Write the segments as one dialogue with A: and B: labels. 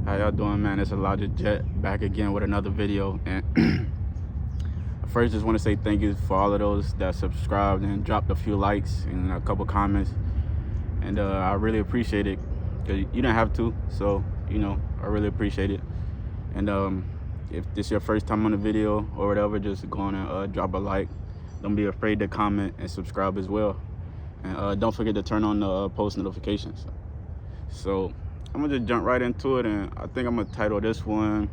A: How y'all doing, man? It's Elijah Jet back again with another video. And first, just want to say thank you for all of those that subscribed and dropped a few likes and a couple comments. And I really appreciate it, because you didn't have to. So, I really appreciate it. And if this is your first time on the video or whatever, just go on and drop a like. Don't be afraid to comment and subscribe as well. And don't forget to turn on the post notifications. So I'm gonna just jump right into it, and I think I'm gonna title this one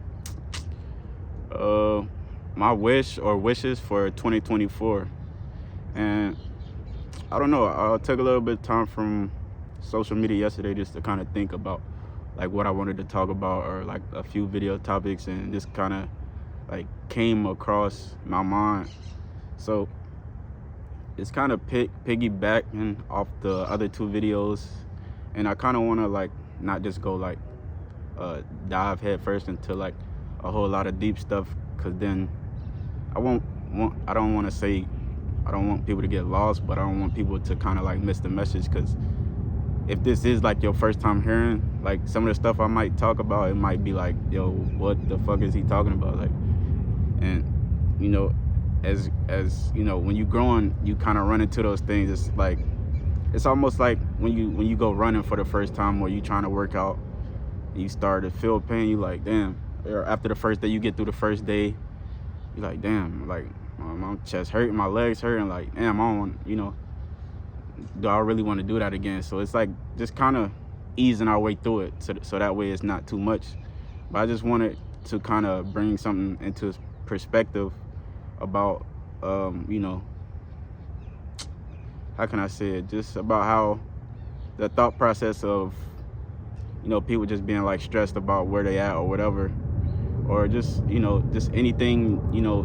A: my wish or wishes for 2024. And I don't know, I took a little bit of time from social media yesterday just to kind of think about like what I wanted to talk about, or like a few video topics, and just kind of like came across my mind. So it's kind of piggybacking off the other two videos, and I kind of want to like not just go like dive head first into like a whole lot of deep stuff, because then I don't want people to get lost, but I don't want people to kind of like miss the message. Because if this is like your first time hearing like some of the stuff I might talk about, it might be like, yo, what the fuck is he talking about? Like, and as when you growing, you kind of run into those things. It's like, it's almost like when you go running for the first time, or you trying to work out, and you start to feel pain. You like, damn. Or after the first day, you get through the first day, you're like, damn, like my chest hurting, my legs hurting, like, damn, I don't want, do I really want to do that again? So it's like just kind of easing our way through it, so that way it's not too much. But I just wanted to kind of bring something into perspective about how can I say it, just about how the thought process of people just being like stressed about where they at or whatever, or just just anything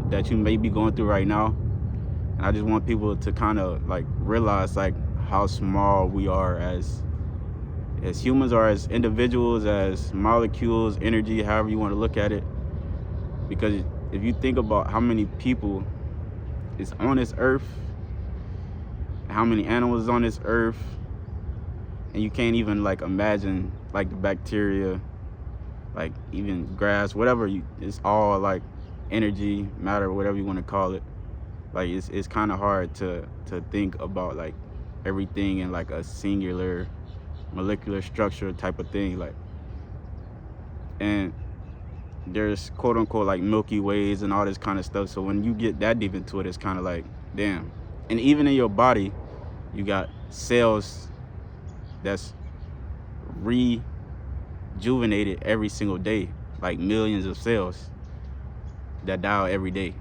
A: that you may be going through right now. And I just want people to kind of like realize like how small we are as humans, or as individuals, as molecules, energy, however you want to look at it. Because if you think about how many people is on this earth, how many animals on this earth, and you can't even like imagine like the bacteria, like even grass, whatever, it's all like energy, matter, whatever you want to call it. Like it's kind of hard to think about like everything in like a singular molecular structure type of thing. Like, and there's quote unquote like Milky Ways and all this kind of stuff. So when you get that deep into it, it's kind of like, damn. And even in your body, you got cells that's rejuvenated every single day, like millions of cells that die out every day.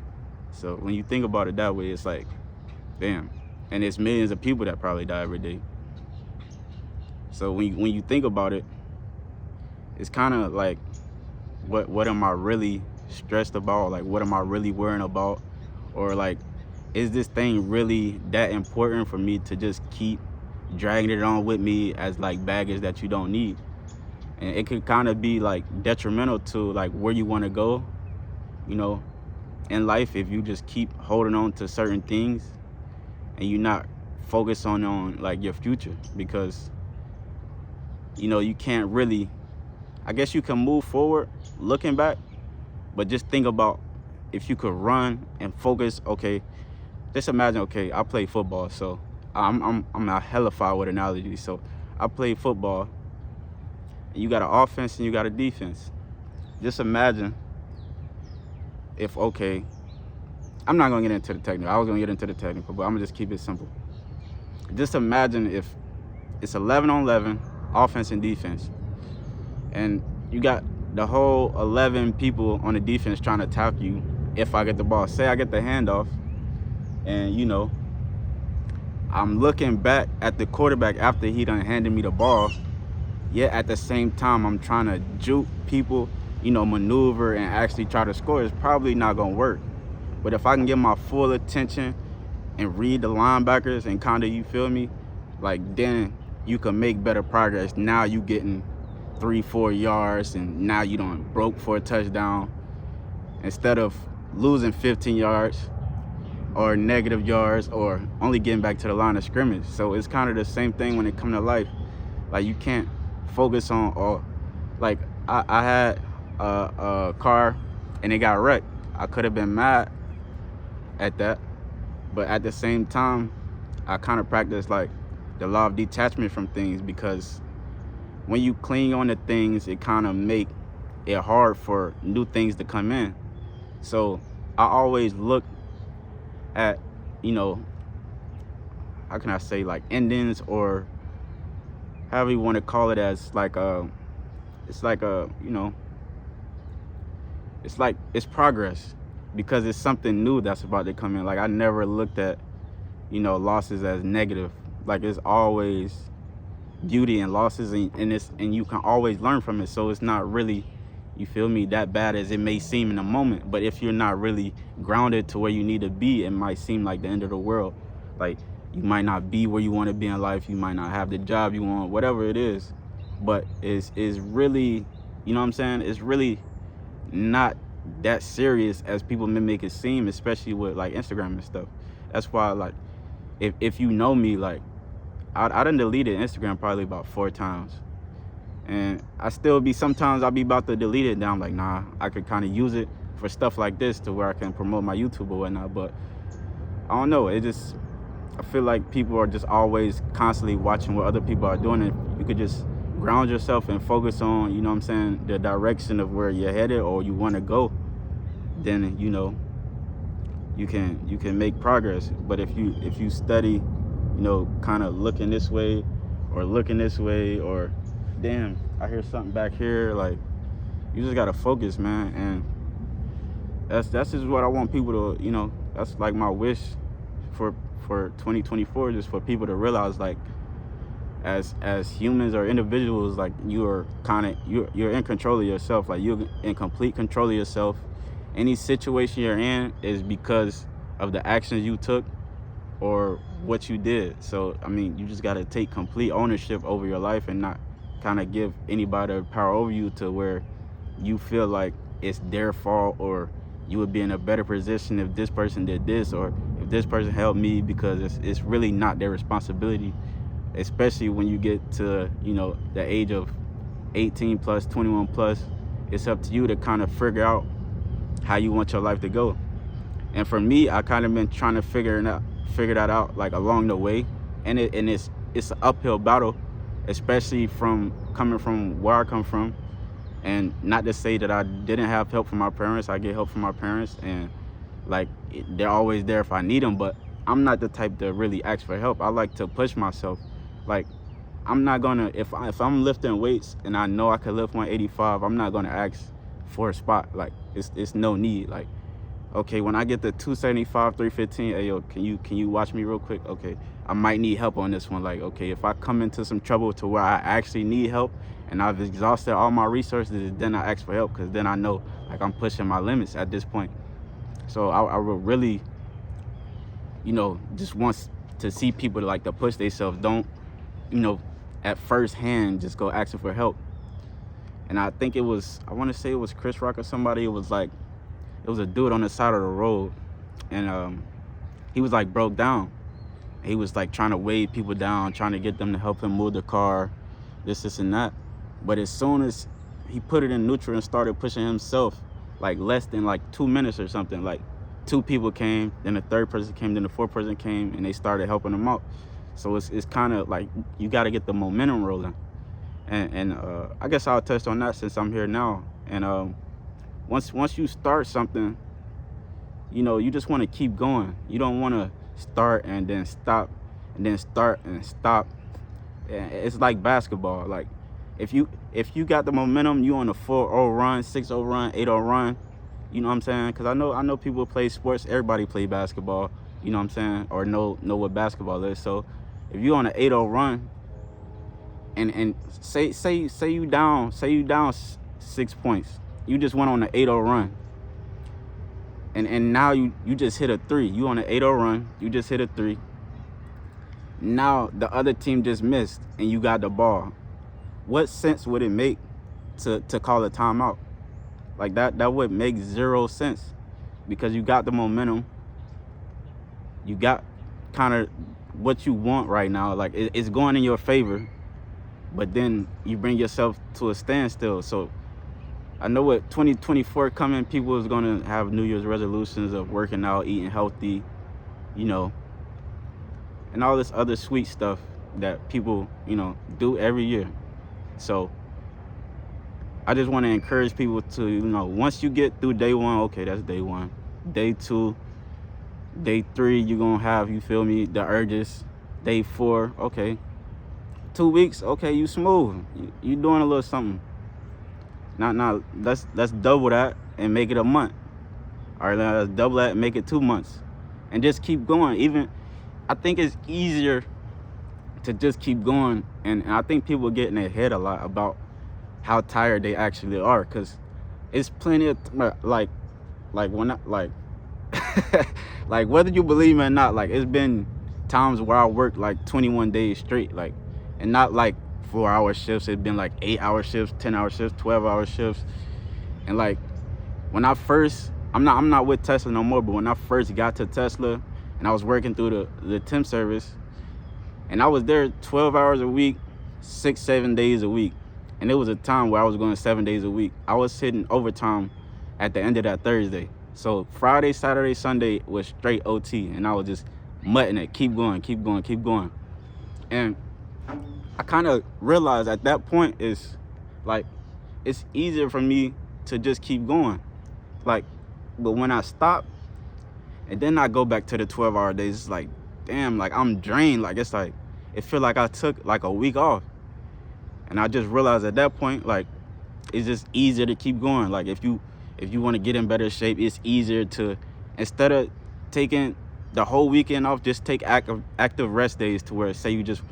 A: So when you think about it that way, it's like, damn. And it's millions of people that probably die every day. So when you think about it, it's kind of like, what am I really stressed about? Like, what am I really worrying about? Or like, is this thing really that important for me to just keep dragging it on with me as like baggage that you don't need? And it could kind of be like detrimental to like where you want to go, in life, if you just keep holding on to certain things and you're not focused on like your future. Because you can't really, I guess you can move forward looking back, but just think about if you could run and focus. Okay, just imagine, okay, I play football, so I'm a hellified with analogies. So I play football, and you got an offense and you got a defense. Just imagine if, okay, I'm not gonna get into the technical. I was gonna get into the technical, but I'm gonna just keep it simple. Just imagine if it's 11 on 11, offense and defense, and you got the whole 11 people on the defense trying to attack you. If I get the ball, say I get the handoff, and I'm looking back at the quarterback after he done handed me the ball, yet at the same time I'm trying to juke people, maneuver and actually try to score. It's probably not gonna work. But if I can get my full attention and read the linebackers and kind of, you feel me, like, then you can make better progress. Now you getting 3-4 yards, and now you done broke for a touchdown instead of losing 15 yards or negative yards, or only getting back to the line of scrimmage. So it's kind of the same thing when it comes to life. Like, you can't focus on, or like, I had a car and it got wrecked. I could have been mad at that, but at the same time, I kind of practice like the law of detachment from things, because when you cling on to things, it kind of make it hard for new things to come in. So I always look at, you know, how can I say, like endings, or however you want to call it, as like it's like a, you know, it's like it's progress, because it's something new that's about to come in. Like I never looked at, you know, losses as negative. Like it's always beauty in losses, and you can always learn from it. So it's not really, you feel me, that bad as it may seem in the moment. But if you're not really grounded to where you need to be, it might seem like the end of the world. Like you might not be where you want to be in life, you might not have the job you want, whatever it is. But it's really, you know what I'm saying, it's really not that serious as people may make it seem, especially with like Instagram and stuff. That's why, like, if you know me, like I done deleted Instagram probably about 4 times, and I still be, sometimes I'll be about to delete it, and I'm like, nah, I could kind of use it for stuff like this, to where I can promote my YouTube or whatnot. But I don't know, it just, I feel like people are just always constantly watching what other people are doing, and you could just ground yourself and focus on, you know what I'm saying, the direction of where you're headed or you want to go. Then, you know, you can make progress. But if you study, you know, kind of looking this way or looking this way, or damn, I hear something back here, like, you just gotta focus, man. And that's just what I want people to, you know, that's like my wish for 2024, just for people to realize, like, as humans or individuals, like, you're in control of yourself. Like, you're in complete control of yourself. Any situation you're in is because of the actions you took or what you did. So I mean, you just got to take complete ownership over your life, and not kind of give anybody the power over you to where you feel like it's their fault, or you would be in a better position if this person did this, or if this person helped me, because it's really not their responsibility. Especially when you get to, you know, the age of 18 plus, 21 plus, it's up to you to kind of figure out how you want your life to go. And for me, I kind of been trying to figure that out, like, along the way. And it's an uphill battle, especially from coming from where I come from. And not to say that I didn't have help from my parents. I get help from my parents, and like, they're always there if I need them. But I'm not the type to really ask for help. I like to push myself. Like, I'm not gonna, if I'm lifting weights and I know I could lift 185, I'm not gonna ask for a spot. Like, it's no need. Like, okay, when I get to 275, 315, hey, yo, can you watch me real quick? Okay, I might need help on this one. Like, okay, if I come into some trouble to where I actually need help and I've exhausted all my resources, then I ask for help, because then I know, like, I'm pushing my limits at this point. So I would really, you know, just want to see people to, like, to push themselves. Don't, you know, at first hand just go asking for help. And I think it was, I want to say it was Chris Rock or somebody. It was like, it was a dude on the side of the road, and he was like broke down. He was like trying to weigh people down, trying to get them to help him move the car, this and that. But as soon as he put it in neutral and started pushing himself, like less than like 2 minutes or something, like 2 people came, then the 3rd person came, then the 4th person came, and they started helping him out. So it's kind of like, you got to get the momentum rolling. And I guess I'll touch on that since I'm here now. And once you start something, you know, you just want to keep going. You don't want to start and then stop, and then start and stop. It's like basketball. Like, if you got the momentum, you on a 4-0 run, 6-0 run, 8-0 run. You know what I'm saying? Because I know people play sports. Everybody play basketball. You know what I'm saying? Or know what basketball is. So if you on an 8-0 run, and say you down 6 points, you just went on an 8-0 run, and now you just hit a 3. You on an 8-0 run, you just hit a 3. Now the other team just missed and you got the ball. What sense would it make to call a timeout? Like, that would make 0 sense, because you got the momentum, you got kind of what you want right now. Like, it's going in your favor, but then you bring yourself to a standstill. So I know with 2024 coming, people is gonna have New Year's resolutions of working out, eating healthy, you know, and all this other sweet stuff that people, you know, do every year. So I just want to encourage people to, you know, once you get through day one, okay, that's day one. Day two, day three, you're gonna have, you feel me, the urges. Day four, okay. 2 weeks, okay, you smooth. You doing a little something. Not let's double that and make it a month. All right, let's double that and make it 2 months. And just keep going. Even I think it's easier to just keep going, and I think people get in their head a lot about how tired they actually are, because it's plenty of like when I, like whether you believe me or not, like it's been times where I worked like 21 days straight, like, and not like 4-hour shifts. It's been like 8-hour shifts, 10-hour shifts, 12-hour shifts. And like when I first, I'm not with Tesla no more, but when I first got to Tesla and I was working through the temp service, and I was there 12 hours a week, 6-7 days a week. And it was a time where I was going 7 days a week. I was hitting overtime at the end of that Thursday. So Friday, Saturday, Sunday was straight OT, and I was just mutting it, keep going, keep going, keep going. And I kind of realized at that point is like, it's easier for me to just keep going. Like, but when I stop and then I go back to the 12-hour days, it's like, damn, like I'm drained. Like it's like, it feel like I took like a week off. And I just realized at that point, like, it's just easier to keep going. Like if you want to get in better shape, it's easier to, instead of taking the whole weekend off, just take active rest days, to where, say you just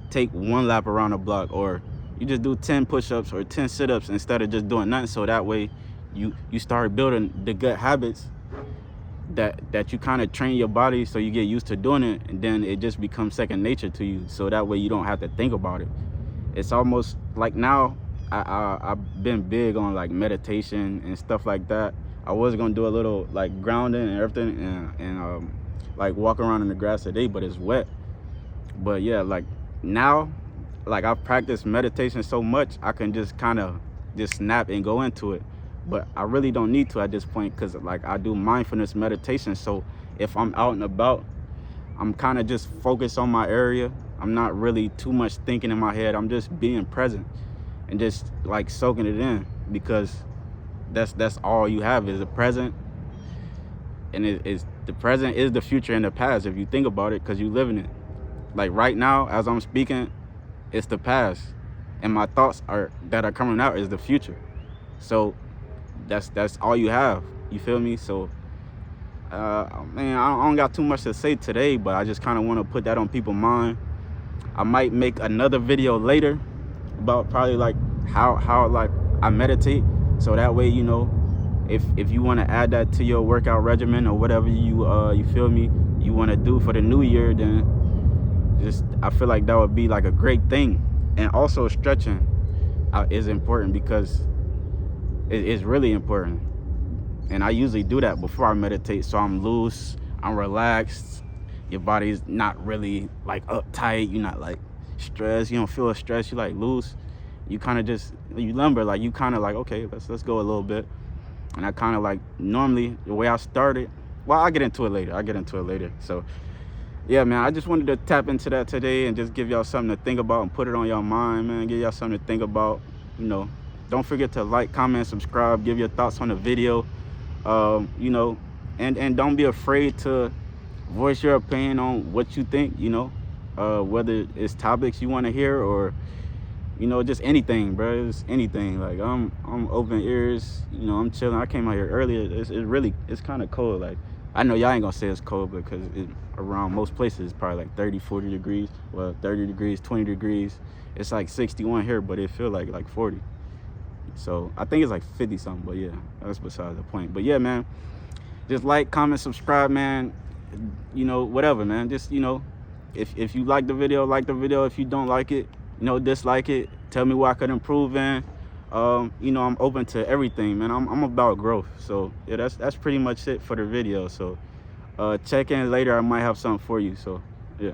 A: take 1 lap around the block, or you just do 10 push-ups or 10 sit-ups instead of just doing nothing. So that way you start building the good habits that you kind of train your body, so you get used to doing it, and then it just becomes second nature to you. So that way you don't have to think about it. It's almost like now I've been big on like meditation and stuff like that. I was gonna do a little like grounding and everything, and like walk around in the grass today, but it's wet. But yeah, like now, like I've practiced meditation so much, I can just kind of just snap and go into it. But I really don't need to at this point, because like I do mindfulness meditation. So if I'm out and about, I'm kind of just focused on my area. I'm not really too much thinking in my head. I'm just being present and just like soaking it in, because that's all you have is the present. And the present is the future and the past, if you think about it, because you live in it. Like right now, as I'm speaking, it's the past, and my thoughts that are coming out is the future. So that's all you have. You feel me? So man, I don't got too much to say today, but I just kind of want to put that on people's mind. I might make another video later about probably like how like I meditate, so that way, you know, if you want to add that to your workout regimen or whatever you feel me, you want to do for the new year, then just, I feel like that would be like a great thing. And also stretching is important, because it's really important. And I usually do that before I meditate, so I'm loose, I'm relaxed. Your body's not really like uptight, you're not like stressed, you don't feel stressed, you're like loose. You kind of just, you limber, like you kind of like, okay, let's go a little bit. And I kind of like, normally the way I started, well, I'll get into it later. So yeah, man, I just wanted to tap into that today and just give y'all something to think about and put it on your mind, man. Give y'all something to think about. You know, don't forget to like, comment, subscribe, give your thoughts on the video. You know, and don't be afraid to voice your opinion on what you think, you know, whether it's topics you want to hear, or, you know, just anything, bro. It's anything. Like I'm open ears, you know, I'm chilling. I came out here earlier. It's kind of cold. Like, I know y'all ain't gonna say it's cold, because around most places it's probably like 30-40 degrees. Well, 30 degrees, 20 degrees. It's like 61 here, but it feel like 40. So I think it's like 50 something, but yeah, that's besides the point. But yeah, man, just like, comment, subscribe, man. You know, whatever, man. Just, you know, if you like the video, like the video. If you don't like it, you know, dislike it. Tell me what I could improve in. You know, I'm open to everything, man. I'm about growth. So yeah, that's pretty much it for the video. So check in later. I might have something for you. So yeah.